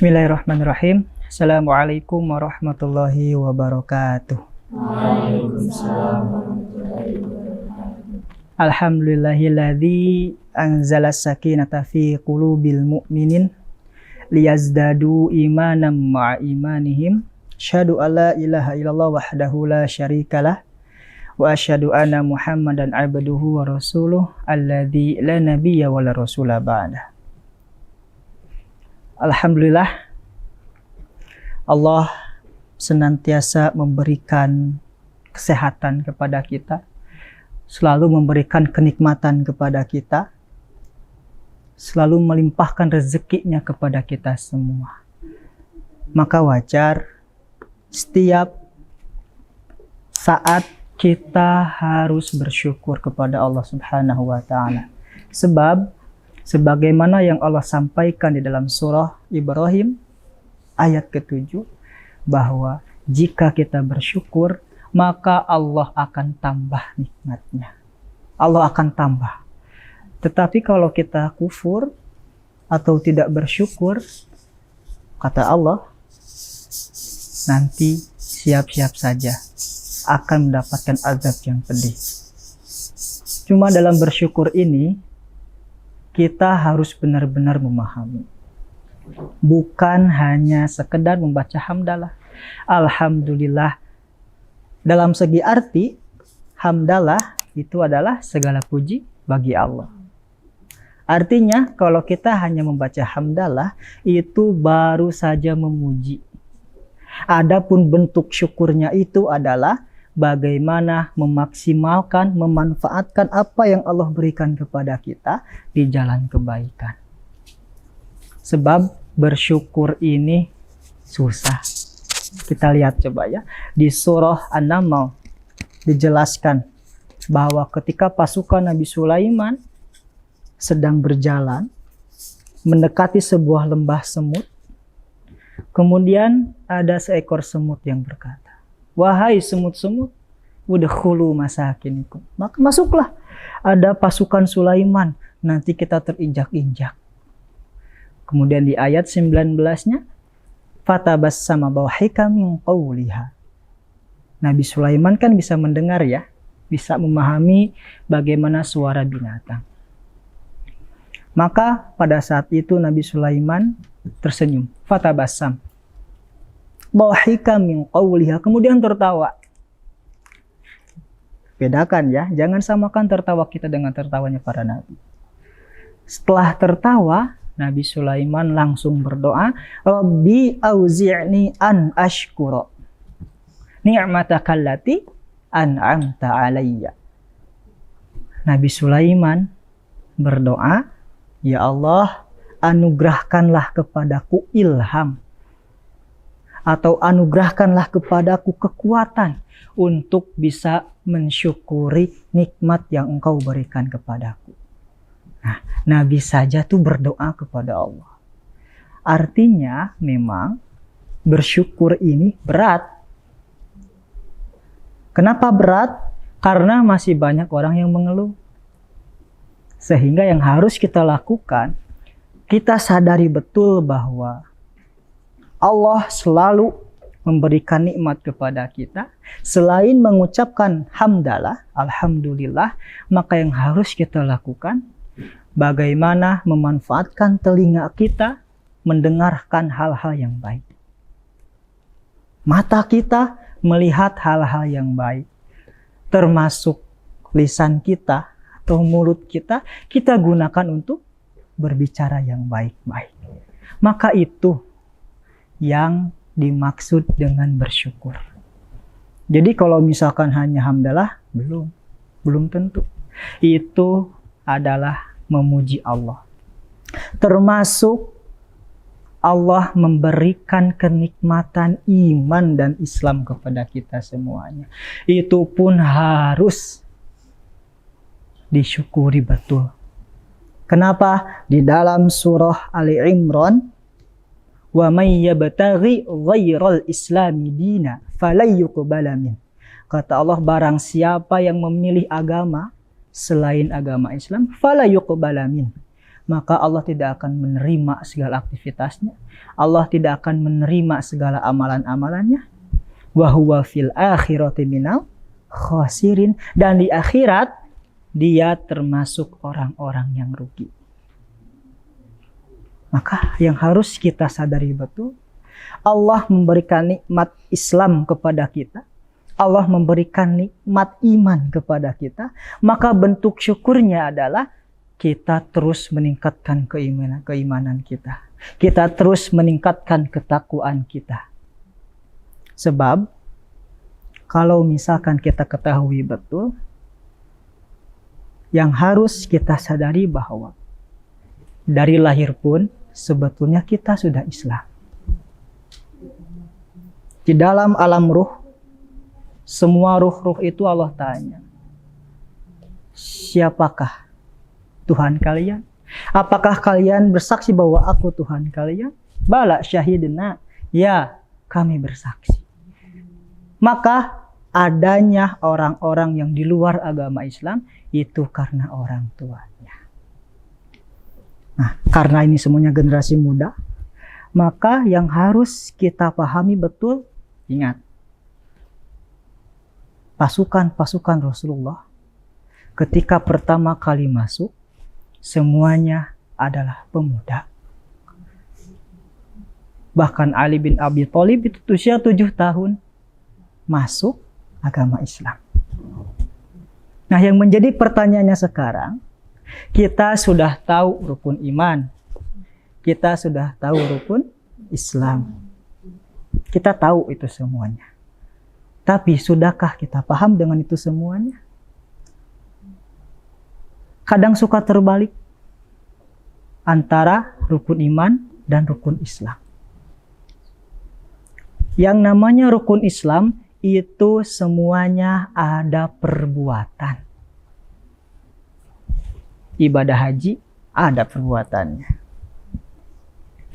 Bismillahirrahmanirrahim. Assalamualaikum warahmatullahi wabarakatuh. Waalaikumsalam warahmatullahi wabarakatuh. Alhamdulillahilladzi anzala sakinata fi qulubil mu'minin liyazdadu imanan ma'a imanihim. Asyhadu an la ilaha illallah wahdahu la syarikalah wa asyhadu anna Muhammadan abduhu wa rasuluh alladzi la nabiyya wa la rasula ba'dah. Alhamdulillah, Allah senantiasa memberikan kesehatan kepada kita, selalu memberikan kenikmatan kepada kita, selalu melimpahkan rezekinya kepada kita semua. Maka wajar setiap saat kita harus bersyukur kepada Allah Subhanahu wa Ta'ala. Sebab sebagaimana yang Allah sampaikan di dalam surah Ibrahim ayat ke-7, bahwa jika kita bersyukur maka Allah akan tambah nikmatnya. Allah akan tambah. Tetapi kalau kita kufur atau tidak bersyukur, kata Allah, nanti siap-siap saja akan mendapatkan azab yang pedih. Cuma dalam bersyukur ini kita harus benar-benar memahami. Bukan hanya sekedar membaca hamdalah. Alhamdulillah. Dalam segi arti, hamdalah itu adalah segala puji bagi Allah. Artinya, kalau kita hanya membaca hamdalah, itu baru saja memuji. Adapun bentuk syukurnya itu adalah bagaimana memaksimalkan, memanfaatkan apa yang Allah berikan kepada kita di jalan kebaikan. Sebab bersyukur ini susah. Kita lihat coba ya. Di surah An-Naml dijelaskan bahwa ketika pasukan Nabi Sulaiman sedang berjalan mendekati sebuah lembah semut, kemudian ada seekor semut yang berkata, "Wahai semut-semut, udkhulu masakinikum." Maka masuklah, ada pasukan Sulaiman, nanti kita terinjak-injak. Kemudian di ayat 19-nya, fatabassama dhahika min qawliha. Nabi Sulaiman kan bisa mendengar ya, bisa memahami bagaimana suara binatang. Maka pada saat itu Nabi Sulaiman tersenyum, fatabassam dhahika min qawliha, kemudian tertawa. Bedakan ya, jangan samakan tertawa kita dengan tertawanya para nabi. Setelah tertawa, Nabi Sulaiman langsung berdoa, Rabbi auzi'ni an ashkura ni'mataka allati an'amta alayya. Nabi Sulaiman berdoa, ya Allah, anugerahkanlah kepadaku ilham, atau anugerahkanlah kepadaku kekuatan untuk bisa mensyukuri nikmat yang Engkau berikan kepadaku. Nah, Nabi saja tuh berdoa kepada Allah. Artinya memang bersyukur ini berat. Kenapa berat? Karena masih banyak orang yang mengeluh. Sehingga yang harus kita lakukan, kita sadari betul bahwa Allah selalu memberikan nikmat kepada kita. Selain mengucapkan hamdalah, alhamdulillah, maka yang harus kita lakukan, bagaimana memanfaatkan telinga kita mendengarkan hal-hal yang baik. Mata kita melihat hal-hal yang baik. Termasuk lisan kita atau mulut kita, kita gunakan untuk berbicara yang baik-baik. Maka itu yang dimaksud dengan bersyukur. Jadi kalau misalkan hanya hamdalah, belum tentu. Itu adalah memuji Allah. Termasuk Allah memberikan kenikmatan iman dan Islam kepada kita semuanya. Itu pun harus disyukuri betul. Kenapa? Di dalam surah Ali Imran, wa may yabtaghi ghairal islami dina falan yuqbala min. Kata Allah, barang siapa yang memilih agama selain agama Islam, fala yuqbala min, maka Allah tidak akan menerima segala aktivitasnya. Allah tidak akan menerima segala amalan-amalannya. Wa huwa fil akhirati minal khasirin, dan di akhirat dia termasuk orang-orang yang rugi. Maka yang harus kita sadari betul, Allah memberikan nikmat Islam kepada kita. Allah memberikan nikmat iman kepada kita. Maka bentuk syukurnya adalah kita terus meningkatkan keimanan kita. Kita terus meningkatkan ketakwaan kita. Sebab kalau misalkan kita ketahui betul, yang harus kita sadari bahwa dari lahir pun sebetulnya kita sudah Islam. Di dalam alam ruh, semua ruh-ruh itu Allah tanya, siapakah Tuhan kalian? Apakah kalian bersaksi bahwa aku Tuhan kalian? Bala syahidna, ya kami bersaksi. Maka adanya orang-orang yang di luar agama Islam itu karena orang tuanya. Nah, karena ini semuanya generasi muda, maka yang harus kita pahami betul, ingat, pasukan-pasukan Rasulullah ketika pertama kali masuk, semuanya adalah pemuda. Bahkan Ali bin Abi Thalib itu usia 7 tahun masuk agama Islam. Nah, yang menjadi pertanyaannya sekarang, kita sudah tahu rukun iman, kita sudah tahu rukun Islam, kita tahu itu semuanya. Tapi sudahkah kita paham dengan itu semuanya? Kadang suka terbalik antara rukun iman dan rukun Islam. Yang namanya rukun Islam itu semuanya ada perbuatan. Ibadah haji ada perbuatannya.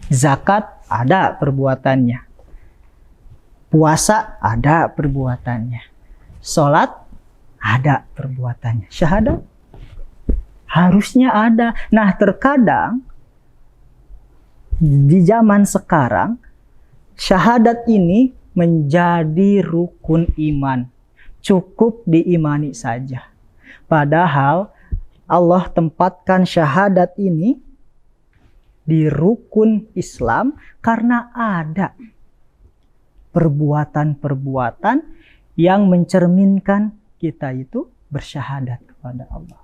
Zakat ada perbuatannya. Puasa ada perbuatannya. Sholat ada perbuatannya. Syahadat harusnya ada. Nah, terkadang di zaman sekarang syahadat ini menjadi rukun iman. Cukup diimani saja. Padahal Allah tempatkan syahadat ini di rukun Islam karena ada perbuatan-perbuatan yang mencerminkan kita itu bersyahadat kepada Allah.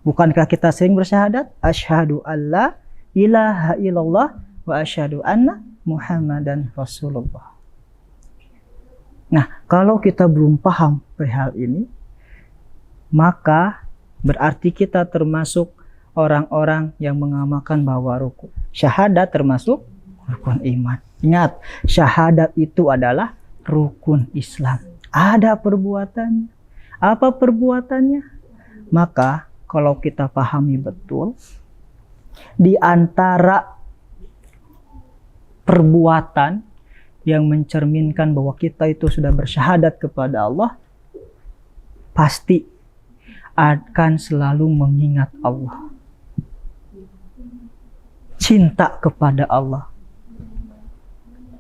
Bukankah kita sering bersyahadat? Asyhadu alla ilaha illallah wa asyhadu anna Muhammadan Rasulullah. Nah, kalau kita belum paham perihal ini, maka berarti kita termasuk orang-orang yang mengamalkan bahwa rukun syahadat termasuk rukun iman. Ingat, syahadat itu adalah rukun Islam. Ada perbuatannya. Apa perbuatannya? Maka kalau kita pahami betul, di antara perbuatan yang mencerminkan bahwa kita itu sudah bersyahadat kepada Allah, pasti akan selalu mengingat Allah. Cinta kepada Allah.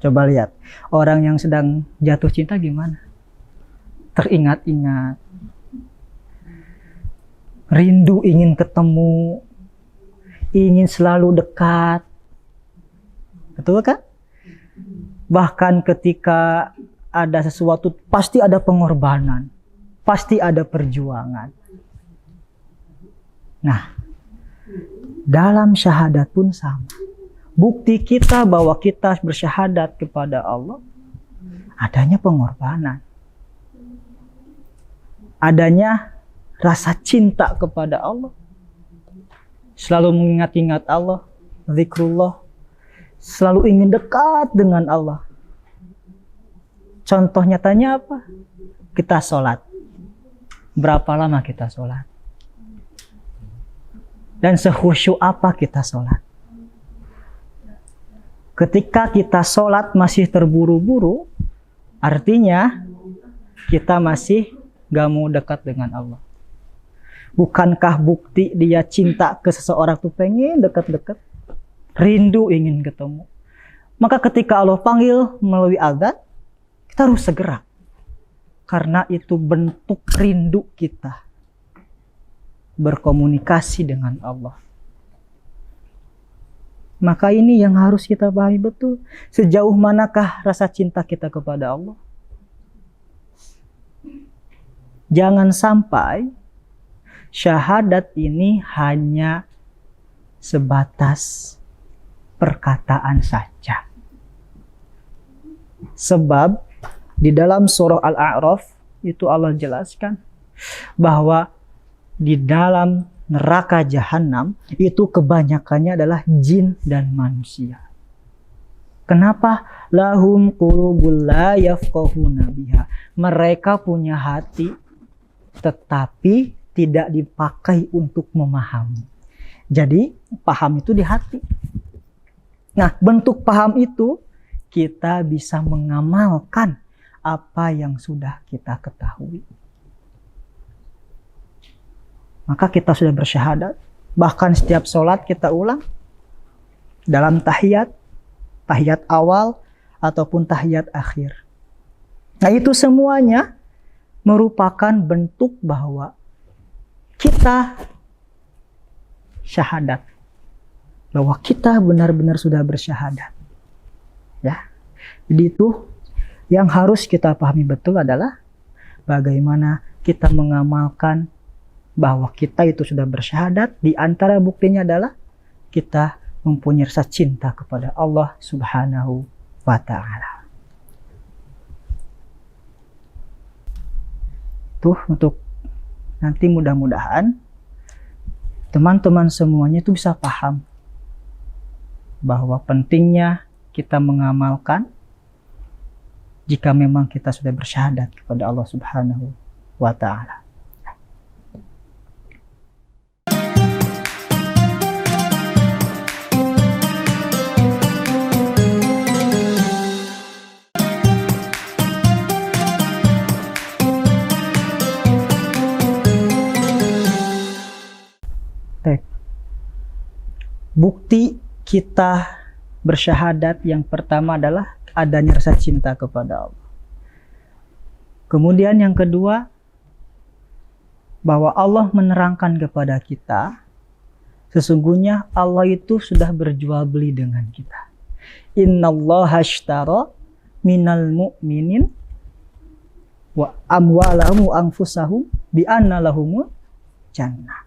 Coba lihat, orang yang sedang jatuh cinta gimana? Teringat-ingat. Rindu ingin ketemu. Ingin selalu dekat. Betul kan? Bahkan ketika ada sesuatu, pasti ada pengorbanan. Pasti ada perjuangan. Nah, dalam syahadat pun sama. Bukti kita bahwa kita bersyahadat kepada Allah, adanya pengorbanan. Adanya rasa cinta kepada Allah. Selalu mengingat-ingat Allah, zikrullah. Selalu ingin dekat dengan Allah. Contoh nyatanya apa? Kita sholat. Berapa lama kita sholat? Dan sekhusyuk apa kita sholat? Ketika kita sholat masih terburu-buru, artinya kita masih gak mau dekat dengan Allah. Bukankah bukti dia cinta ke seseorang tuh pengen dekat-dekat, rindu ingin ketemu. Maka ketika Allah panggil melalui azan, kita harus segera. Karena itu bentuk rindu kita berkomunikasi dengan Allah. Maka ini yang harus kita pahami betul. Sejauh manakah rasa cinta kita kepada Allah? Jangan sampai syahadat ini hanya sebatas perkataan saja. Sebab di dalam surah Al-A'raf itu Allah jelaskan bahwa di dalam neraka jahanam itu kebanyakannya adalah jin dan manusia. Kenapa? Lahum qulubul la yafqahuna biha. Mereka punya hati tetapi tidak dipakai untuk memahami. Jadi paham itu di hati. Nah, bentuk paham itu kita bisa mengamalkan apa yang sudah kita ketahui. Maka kita sudah bersyahadat. Bahkan setiap sholat kita ulang. Dalam tahiyat awal ataupun tahiyat akhir. Nah, itu semuanya merupakan bentuk bahwa kita syahadat. Bahwa kita benar-benar sudah bersyahadat. Ya. Jadi itu yang harus kita pahami betul adalah bagaimana kita mengamalkan bahwa kita itu sudah bersyahadat. Di antara buktinya adalah kita mempunyai rasa cinta kepada Allah Subhanahu wa ta'ala. Tuh untuk nanti mudah-mudahan teman-teman semuanya itu bisa paham bahwa pentingnya kita mengamalkan jika memang kita sudah bersyahadat kepada Allah Subhanahu wa ta'ala. Bukti kita bersyahadat yang pertama adalah adanya rasa cinta kepada Allah. Kemudian yang kedua, bahwa Allah menerangkan kepada kita, sesungguhnya Allah itu sudah berjual beli dengan kita. Innallaha ashtara minal mu'minin wa amwalahum wa anfusahum bi anna lahumul jannah.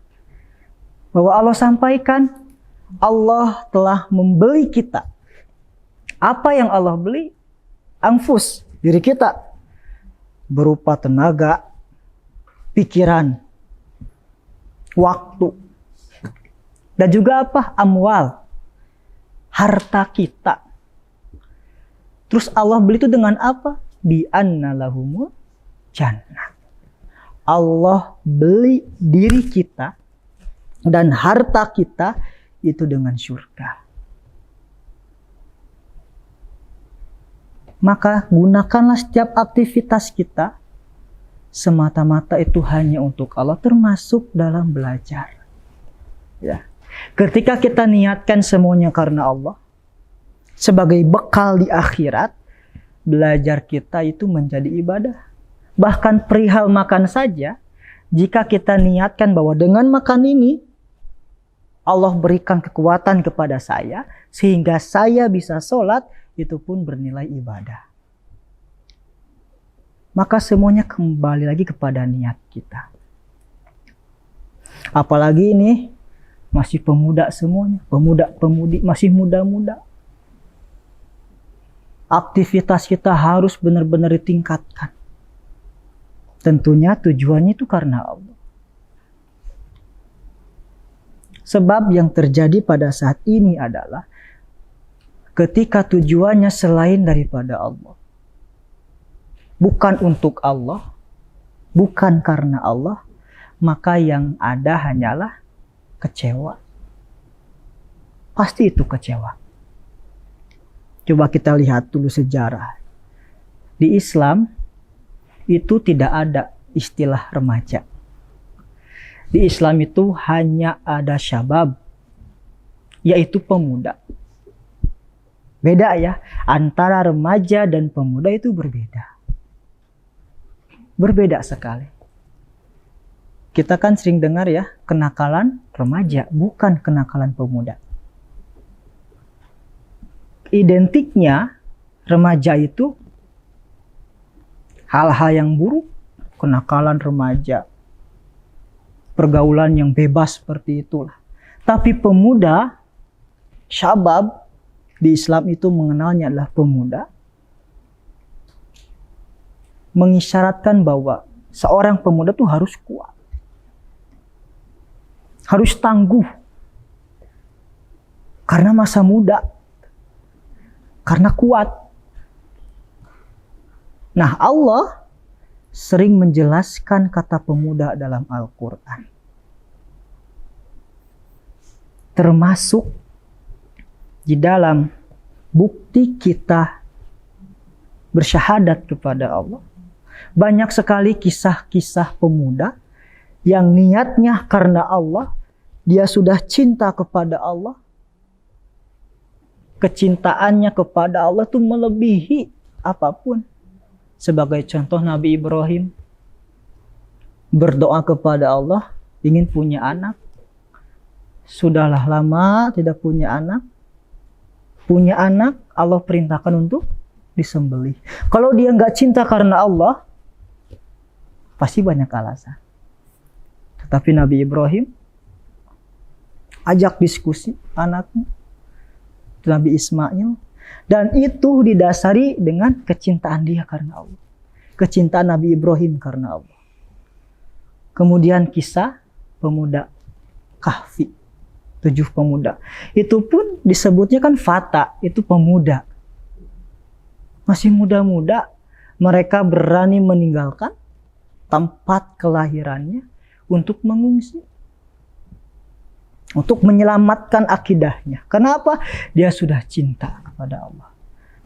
Bahwa Allah sampaikan, Allah telah membeli kita. Apa yang Allah beli? Anfus, diri kita. Berupa tenaga, pikiran, waktu. Dan juga apa? Amwal. Harta kita. Terus Allah beli itu dengan apa? Bi anna lahumul jannah. Allah beli diri kita dan harta kita itu dengan surga. Maka gunakanlah setiap aktivitas kita semata-mata itu hanya untuk Allah, termasuk dalam belajar. Ya. Ketika kita niatkan semuanya karena Allah, sebagai bekal di akhirat, belajar kita itu menjadi ibadah. Bahkan perihal makan saja, jika kita niatkan bahwa dengan makan ini Allah berikan kekuatan kepada saya sehingga saya bisa sholat, itu pun bernilai ibadah. Maka semuanya kembali lagi kepada niat kita. Apalagi ini masih pemuda semuanya, pemuda-pemudi masih muda-muda. Aktivitas kita harus benar-benar ditingkatkan. Tentunya tujuannya itu karena Allah. Sebab yang terjadi pada saat ini adalah ketika tujuannya selain daripada Allah, bukan untuk Allah, bukan karena Allah, maka yang ada hanyalah kecewa. Pasti itu kecewa. Coba kita lihat dulu sejarah. Di Islam itu tidak ada istilah remaja. di Islam itu hanya ada syabab, yaitu pemuda. Beda ya, antara remaja dan pemuda itu berbeda. Berbeda sekali. Kita kan sering dengar ya, kenakalan remaja, bukan kenakalan pemuda. Identiknya remaja itu hal-hal yang buruk, kenakalan remaja, pergaulan yang bebas seperti itulah. Tapi pemuda, syabab, di Islam itu mengenalnya adalah pemuda, mengisyaratkan bahwa seorang pemuda itu harus kuat, harus tangguh, karena masa muda, karena kuat. Nah, Allah sering menjelaskan kata pemuda dalam Al-Quran. Termasuk di dalam bukti kita bersyahadat kepada Allah. Banyak sekali kisah-kisah pemuda yang niatnya karena Allah, dia sudah cinta kepada Allah. Kecintaannya kepada Allah itu melebihi apapun. Sebagai contoh Nabi Ibrahim berdoa kepada Allah, ingin punya anak. Sudahlah lama tidak punya anak. Punya anak, Allah perintahkan untuk disembelih. Kalau dia nggak cinta karena Allah, pasti banyak alasan. Tetapi Nabi Ibrahim ajak diskusi anaknya, Nabi Ismail, dan itu didasari dengan kecintaan dia karena Allah. Kecintaan Nabi Ibrahim karena Allah. Kemudian kisah pemuda Kahfi, 7 pemuda. Itu pun disebutnya kan fata, itu pemuda. Masih muda-muda, mereka berani meninggalkan tempat kelahirannya untuk mengungsi. Untuk menyelamatkan akidahnya. Kenapa? Dia sudah cinta kepada Allah.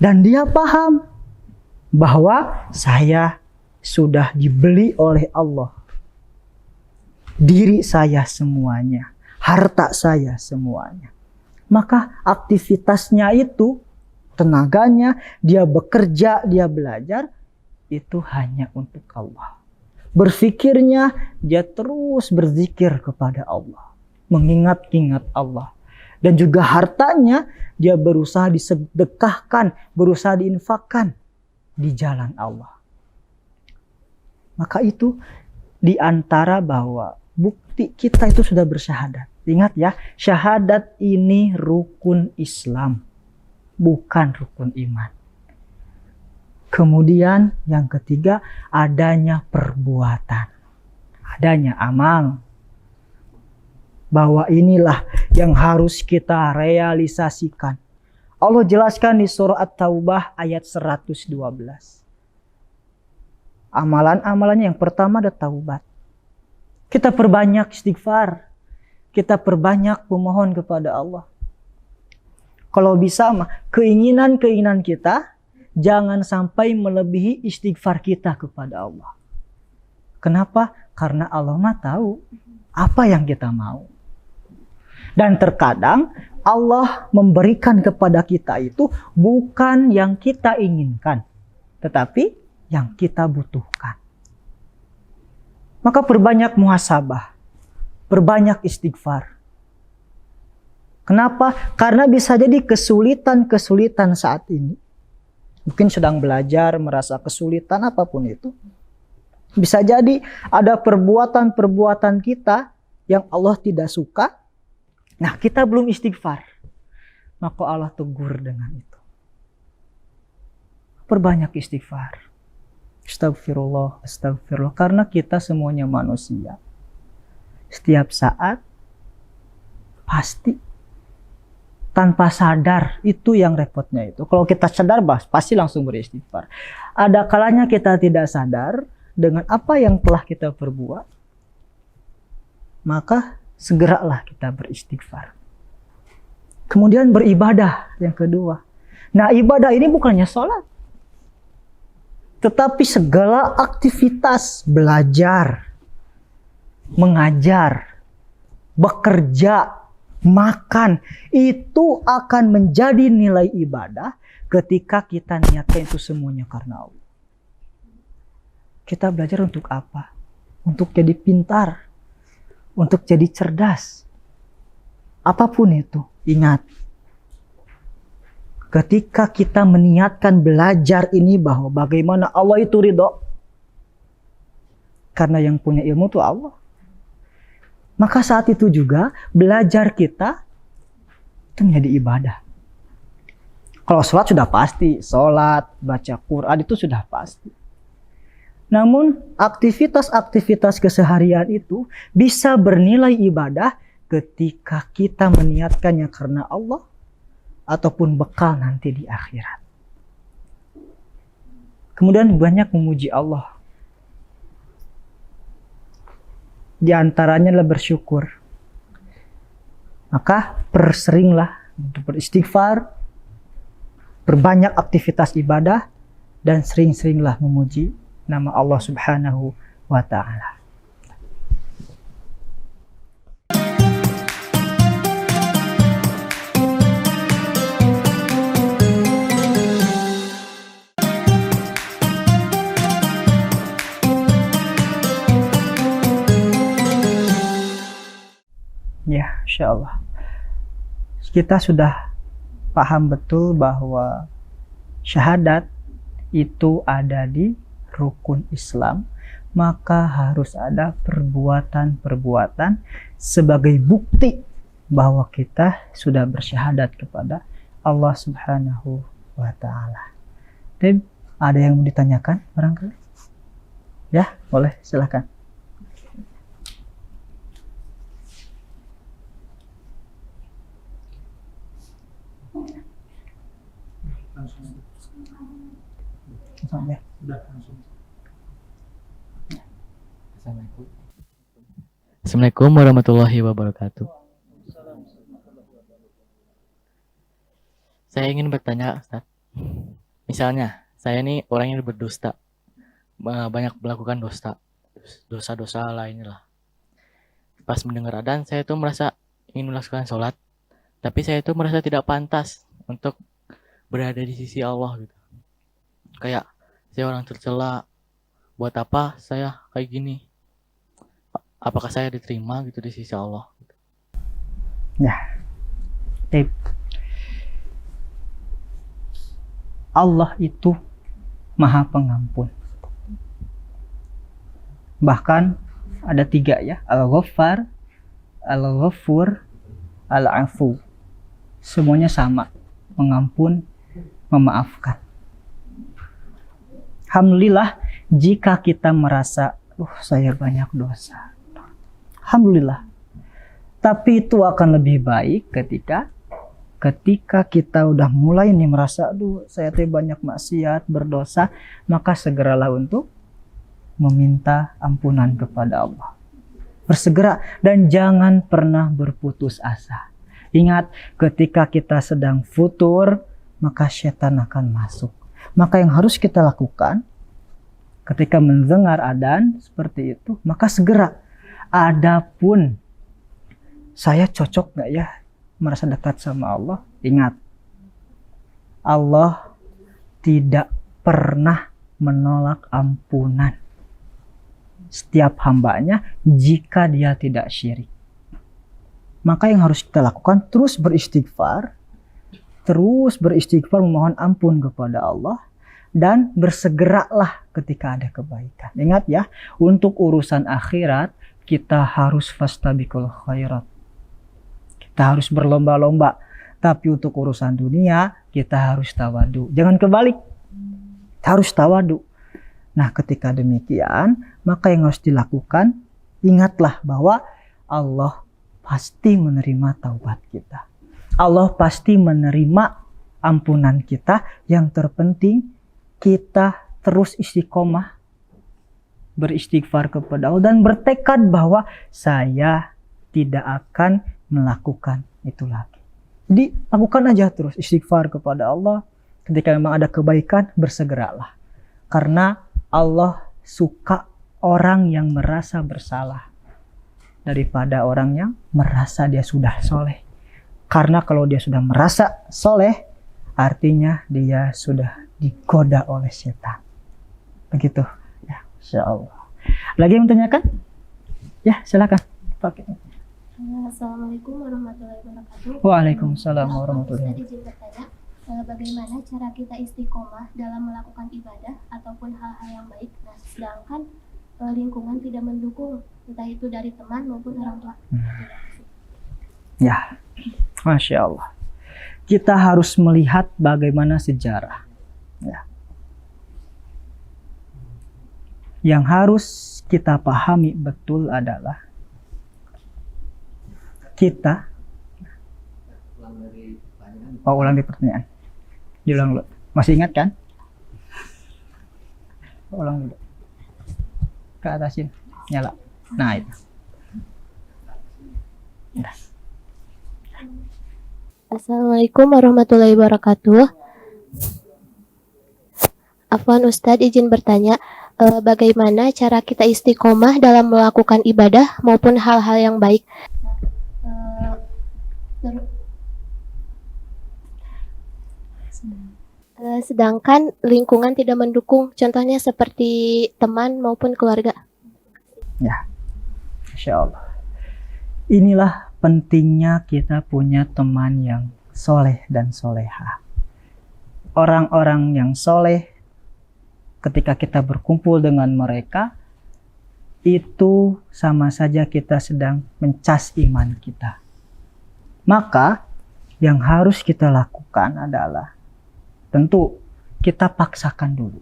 Dan dia paham bahwa saya sudah dibeli oleh Allah. Diri saya semuanya. Harta saya semuanya. Maka aktivitasnya itu, tenaganya, dia bekerja, dia belajar, itu hanya untuk Allah. Berfikirnya, dia terus berzikir kepada Allah. Mengingat-ingat Allah. Dan juga hartanya, dia berusaha disedekahkan, berusaha diinfakkan di jalan Allah. Maka itu di antara bahwa bukti kita itu sudah bersyahadat. Ingat ya, syahadat ini rukun Islam, bukan rukun iman. Kemudian yang ketiga, adanya perbuatan, adanya amal. Bahwa inilah yang harus kita realisasikan. Allah jelaskan di surah At-Taubah ayat 112. Amalan-amalannya yang pertama ada taubat. Kita perbanyak istighfar. Kita perbanyak memohon kepada Allah. Kalau bisa keinginan-keinginan kita jangan sampai melebihi istighfar kita kepada Allah. Kenapa? Karena Allah mah tahu apa yang kita mau. Dan terkadang Allah memberikan kepada kita itu bukan yang kita inginkan, tetapi yang kita butuhkan. Maka perbanyak muhasabah, perbanyak istighfar. Kenapa? Karena bisa jadi kesulitan-kesulitan saat ini. Mungkin sedang belajar, merasa kesulitan apapun itu. Bisa jadi ada perbuatan-perbuatan kita yang Allah tidak suka. Nah, kita belum istighfar. Maka Allah tegur dengan itu. Perbanyak istighfar. Astagfirullah, astagfirullah. Karena kita semuanya manusia. Setiap saat pasti tanpa sadar, itu yang repotnya itu. Kalau kita sadar, pasti langsung beristighfar. Ada kalanya kita tidak sadar dengan apa yang telah kita perbuat. Maka segeralah kita beristighfar. Kemudian beribadah yang kedua. Nah, ibadah ini bukannya sholat. Tetapi segala aktivitas belajar, mengajar, bekerja, makan, itu akan menjadi nilai ibadah ketika kita niatkan itu semuanya karena Allah. Kita belajar untuk apa? Untuk jadi pintar, untuk jadi cerdas. Apapun itu, ingat. Ketika kita meniatkan belajar ini bahwa bagaimana Allah itu ridho. Karena yang punya ilmu itu Allah. Maka saat itu juga belajar kita itu menjadi ibadah. Kalau sholat sudah pasti, sholat, baca Quran itu sudah pasti. Namun aktivitas-aktivitas keseharian itu bisa bernilai ibadah ketika kita meniatkannya karena Allah ataupun bekal nanti di akhirat. Kemudian banyak memuji Allah. Di antaranya adalah bersyukur. Maka perseringlah beristighfar, berbanyak aktivitas ibadah, dan sering-seringlah memuji nama Allah Subhanahu wa Ta'ala. Ya, insya Allah. Kita sudah paham betul bahwa syahadat itu ada di rukun Islam. Maka harus ada perbuatan-perbuatan sebagai bukti bahwa kita sudah bersyahadat kepada Allah Subhanahu wa Ta'ala. Dan ada yang mau ditanyakan barangkali? Ya, boleh, silakan. Assalamualaikum warahmatullahi wabarakatuh. Saya ingin bertanya, Ustaz. Misalnya, saya ini orang yang berdusta, banyak melakukan dosa-dosa lainnya lah. Pas mendengar adzan, saya tuh merasa ingin melakukan sholat, tapi saya tuh merasa tidak pantas untuk berada di sisi Allah gitu. Kayak saya orang tercela, buat apa saya kayak gini? Apakah saya diterima gitu di sisi Allah? Ya, Allah itu Maha Pengampun. Bahkan ada 3 ya, Al-Ghaffar, Al-Ghafur, Al-Afu. Semuanya sama, mengampun, memaafkan. Alhamdulillah jika kita merasa, saya banyak dosa. Alhamdulillah. Tapi itu akan lebih baik ketika kita udah mulai nih merasa, saya banyak maksiat, berdosa, maka segeralah untuk meminta ampunan kepada Allah. Bersegera dan jangan pernah berputus asa. Ingat, ketika kita sedang futur, maka setan akan masuk. Maka yang harus kita lakukan ketika mendengar adzan seperti itu, maka segera. Adapun saya cocok gak ya merasa dekat sama Allah? Ingat, Allah tidak pernah menolak ampunan setiap hambanya jika dia tidak syirik. Maka yang harus kita lakukan terus beristighfar memohon ampun kepada Allah, dan bersegeralah ketika ada kebaikan. Ingat ya, untuk urusan akhirat kita harus fastabiqul khairat. Kita harus berlomba-lomba. Tapi untuk urusan dunia kita harus tawadu. Jangan kebalik. Harus tawadu. Nah, ketika demikian, maka yang harus dilakukan, ingatlah bahwa Allah pasti menerima taubat kita. Allah pasti menerima ampunan kita. Yang terpenting kita terus istiqomah beristighfar kepada Allah dan bertekad bahwa saya tidak akan melakukan itu lagi. Jadi lakukan aja terus istighfar kepada Allah. Ketika memang ada kebaikan, bersegeralah. Karena Allah suka orang yang merasa bersalah. daripada orang yang merasa dia sudah soleh. Karena kalau dia sudah merasa soleh, artinya dia sudah digoda oleh setan. Begitu. Ya, Insya Allah. Lagi yang menanyakan? Ya, silakan. Pakai. Assalamualaikum warahmatullahi wabarakatuh. Waalaikumsalam warahmatullahi Ustaz izin bertanya, bagaimana cara kita istiqomah dalam melakukan ibadah ataupun hal-hal yang baik, nah, sedangkan lingkungan tidak mendukung, entah itu dari teman maupun orang tua. Ya, Masya Allah. Kita harus melihat bagaimana sejarah. Ya. Yang harus kita pahami betul adalah kita ulang di pertanyaan. Diulang dulu. Masih ingat kan? Ulang dulu. Ke atasin. Nyala. Nah, itu. Nah. Assalamualaikum warahmatullahi wabarakatuh. Afwan Ustadz izin bertanya, bagaimana cara kita istiqomah dalam melakukan ibadah maupun hal-hal yang baik? Sedangkan lingkungan tidak mendukung, contohnya seperti teman maupun keluarga. Ya, Insya Allah. Inilah pentingnya kita punya teman yang soleh dan soleha. Orang-orang yang soleh, ketika kita berkumpul dengan mereka, itu sama saja kita sedang mencas iman kita. Maka yang harus kita lakukan adalah tentu kita paksakan dulu.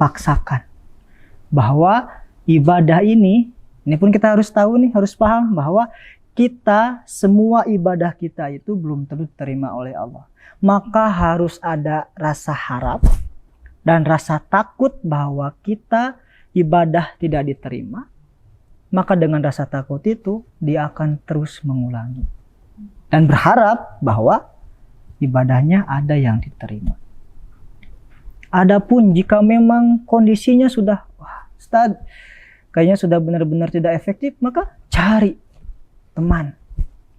Paksakan bahwa ibadah ini pun kita harus tahu nih, harus paham bahwa kita semua ibadah kita itu belum tentu diterima oleh Allah. Maka harus ada rasa harap dan rasa takut bahwa kita ibadah tidak diterima. Maka dengan rasa takut itu dia akan terus mengulangi dan berharap bahwa ibadahnya ada yang diterima. Adapun jika memang kondisinya sudah, wah, Ustaz, kayaknya sudah benar-benar tidak efektif, maka cari teman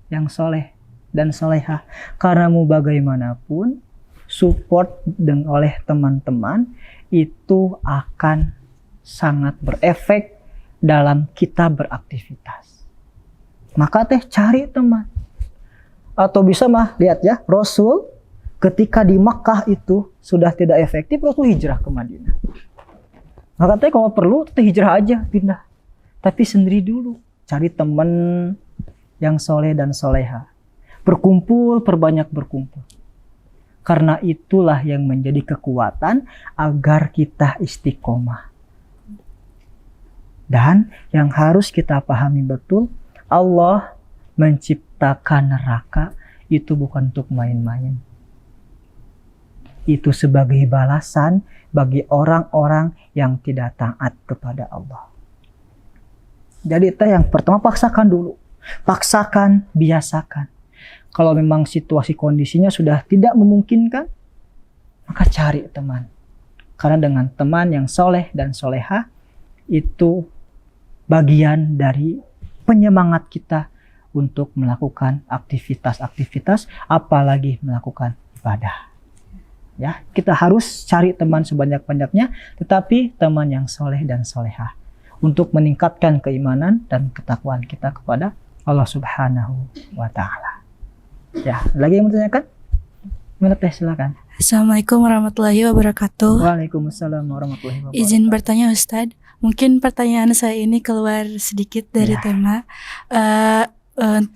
yang soleh dan soleha. Karena mau bagaimanapun, support oleh teman-teman itu akan sangat berefek dalam kita beraktivitas. Maka cari teman. Atau bisa lihat ya, Rasul ketika di Makkah itu sudah tidak efektif, Rasul hijrah ke Madinah. Maka kalau perlu hijrah aja, pindah. Tapi sendiri dulu, cari teman yang soleh dan soleha. Berkumpul, perbanyak berkumpul. Karena itulah yang menjadi kekuatan agar kita istiqomah. Dan yang harus kita pahami betul, Allah menciptakan neraka itu bukan untuk main-main. Itu sebagai balasan bagi orang-orang yang tidak taat kepada Allah. Jadi yang pertama paksakan dulu. Paksakan, biasakan. Kalau memang situasi kondisinya sudah tidak memungkinkan, maka cari teman. Karena dengan teman yang soleh dan soleha, itu bagian dari penyemangat kita untuk melakukan aktivitas-aktivitas, apalagi melakukan ibadah. Ya, kita harus cari teman sebanyak-banyaknya, tetapi teman yang soleh dan soleha untuk meningkatkan keimanan dan ketakwaan kita kepada Allah Subhanahu wa Ta'ala. Ya, lagi yang mau tanyakan? Mana silakan. Assalamualaikum warahmatullahi wabarakatuh. Waalaikumsalam warahmatullahi wabarakatuh. Izin bertanya Ustadz, mungkin pertanyaan saya ini keluar sedikit dari tema.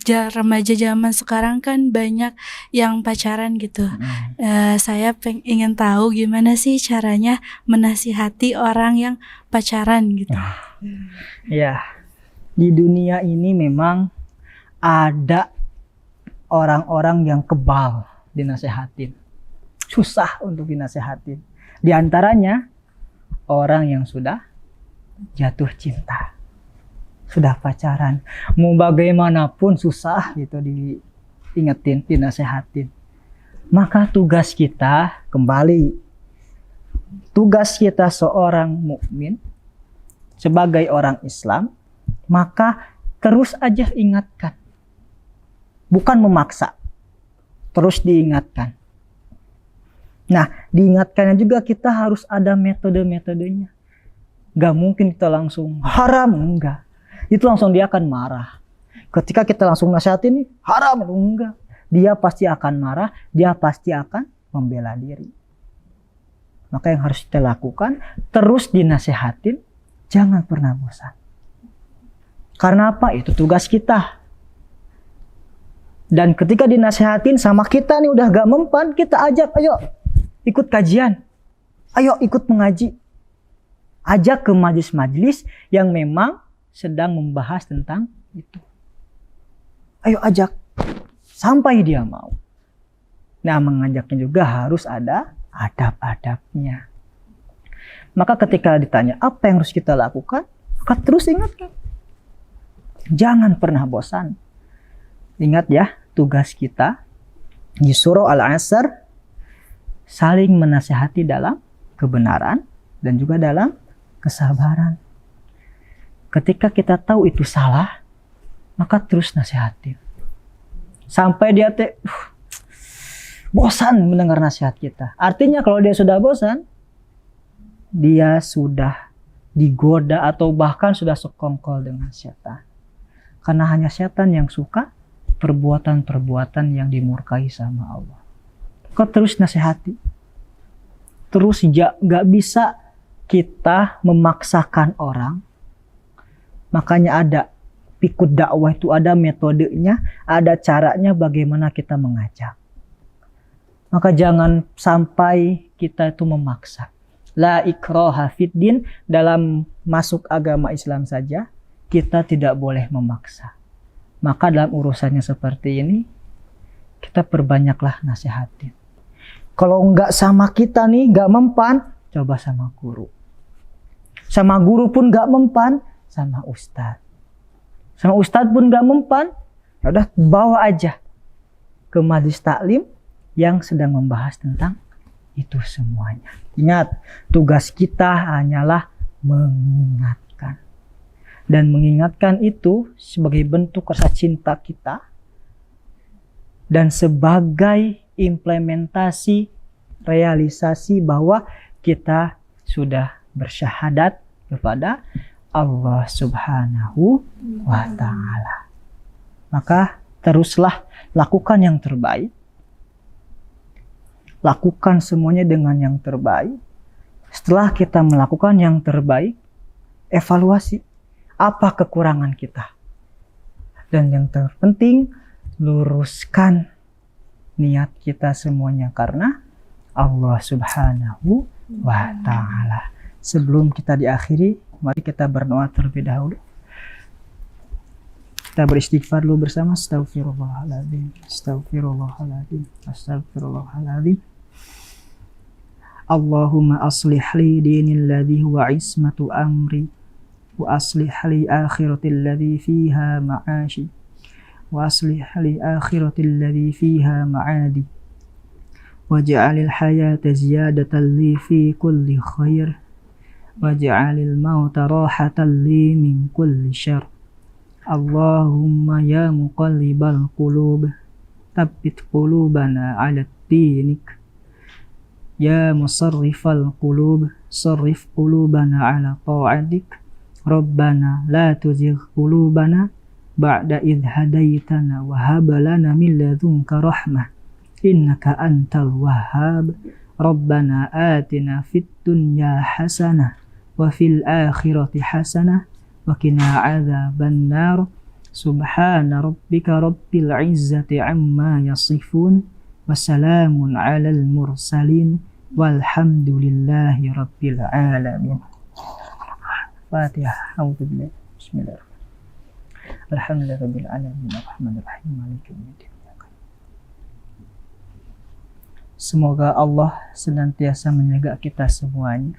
Remaja zaman sekarang kan banyak yang pacaran gitu. Saya ingin tahu gimana sih caranya menasihati orang yang pacaran gitu. Ya, di dunia ini memang ada orang-orang yang kebal dinasehatin. Susah untuk dinasehatin. Di antaranya orang yang sudah jatuh cinta. Sudah pacaran, mau bagaimanapun susah gitu diingetin, dinasehatin. Maka tugas kita kembali, tugas kita seorang mukmin sebagai orang Islam maka terus aja ingatkan. Bukan memaksa, terus diingatkan. Nah, diingatkannya juga kita harus ada metode-metodenya. Gak mungkin kita langsung haram, enggak. Itu langsung dia akan marah. Ketika kita langsung nasihatin, haram, enggak. Dia pasti akan marah, dia pasti akan membela diri. Maka yang harus kita lakukan, terus dinasihatin, jangan pernah bosan. Karena apa? Itu tugas kita. Dan ketika dinasihatin sama kita nih udah gak mempan, kita ajak, ayo ikut kajian. Ayo ikut mengaji. Ajak ke majelis-majelis yang memang sedang membahas tentang itu. Ayo ajak. Sampai dia mau. Nah, mengajaknya juga harus ada adab-adabnya. Maka ketika ditanya apa yang harus kita lakukan, maka terus ingatkan. Jangan pernah bosan. Ingat ya, tugas kita di surah Al-Asr saling menasihati dalam kebenaran dan juga dalam kesabaran. Ketika kita tahu itu salah, maka terus nasihatin. Sampai dia bosan mendengar nasihat kita. Artinya kalau dia sudah bosan, dia sudah digoda atau bahkan sudah sekongkol dengan setan. Karena hanya setan yang suka perbuatan-perbuatan yang dimurkai sama Allah. Kau terus nasihati. Terus gak bisa kita memaksakan orang. Makanya ada pikut dakwah itu ada metodenya, ada caranya bagaimana kita mengajak. Maka jangan sampai kita itu memaksa. La ikraha fiddin, dalam masuk agama Islam saja kita tidak boleh memaksa. Maka dalam urusannya seperti ini, kita perbanyaklah nasihatin. Kalau nggak sama kita nih, nggak mempan, coba sama guru. Sama guru pun nggak mempan, sama ustadz. Sama ustadz pun nggak mempan, ya udah bawa aja ke majelis taklim yang sedang membahas tentang itu semuanya. Ingat, tugas kita hanyalah mengingatkan. Dan mengingatkan itu sebagai bentuk rasa cinta kita dan sebagai implementasi realisasi bahwa kita sudah bersyahadat kepada Allah Subhanahu wa Ta'ala. Maka teruslah lakukan yang terbaik. Lakukan semuanya dengan yang terbaik. Setelah kita melakukan yang terbaik, evaluasi apa kekurangan kita. Dan yang terpenting, luruskan niat kita semuanya karena Allah Subhanahu wa Ta'ala. Sebelum kita diakhiri, mari kita berdoa terlebih dahulu. Kita beristighfar dulu bersama. Astaghfirullahaladzim, astaghfirullahaladzim, astaghfirullahaladzim. Allahumma aslih li dinil ladhi huwa ismatu amri, wa aslih li akhiratil ladhi fiha ma'ashi, wa aslih li akhiratil ladhi fiha ma'adi, waj'alil hayata ziyadatan li fi kulli khair, waj'alil mauta rahatan li min kulli syarr. Allahumma ya muqallibal qulub, tsabbit qulubana 'ala dinik. Ya musarrifal qulub, sarrif qulubana 'ala ta'atik. Rabbana la tuzigh qulubana ba'da idh hadaitana wa hab lana min ladunka rahmah innaka antal wahhab. Rabbana atina fid dunya hasanah wa fil akhirati hasanah wa qina adzaban nar. Subhana rabbika rabbil izzati amma yasifun wa salamun 'alal mursalin walhamdulillahi rabbil alamin. Fatihah. A'udzubillahi. Bismillahirrahmanirrahim. Alhamdulillahirabbil alamin arrahmanirrahim maliki yaumiddin. Semoga Allah senantiasa menjaga kita semuanya.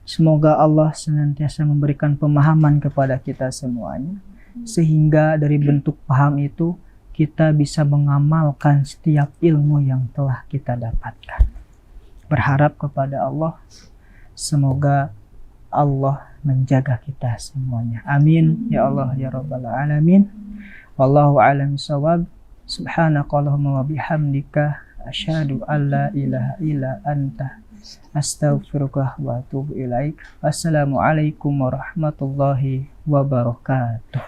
Semoga Allah senantiasa memberikan pemahaman kepada kita semuanya, sehingga dari bentuk paham itu kita bisa mengamalkan setiap ilmu yang telah kita dapatkan. Berharap kepada Allah, semoga Allah menjaga kita semuanya. Amin ya Allah ya rabbal alamin. Wallahu a'lam bishawab. Subhanakallahumma wa bihamdika asyhadu an la ilaha illa anta astaghfiruka wa atubu ilaik. Wassalamualaikum warahmatullahi wabarakatuh.